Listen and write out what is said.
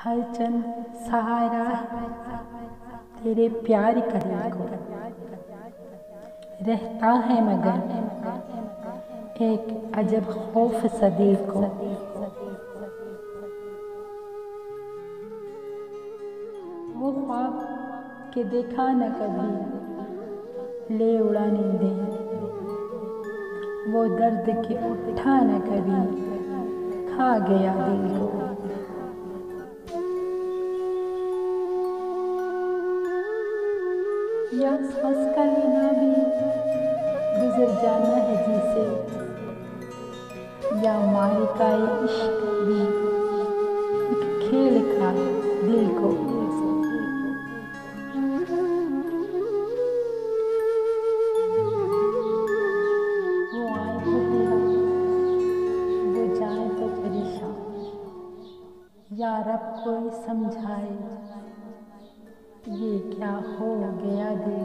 हर चंद सहारा तेरे प्यार का दिल को रहता है मगर एक अजब खौफ सा दिल को। वो ख्वाब के देखा न कभी ले उड़ा नींदें, वो दर्द के उठा न कभी खा गया दिल को। या सांस का लेना भी गुजर जाना है जी से, या मारे का ये इश्क भी एक खेल का दिल को। वो आए तो तेरा, वो जाए तो परेशान, या रब कोई समझाए ये क्या हो गया दिल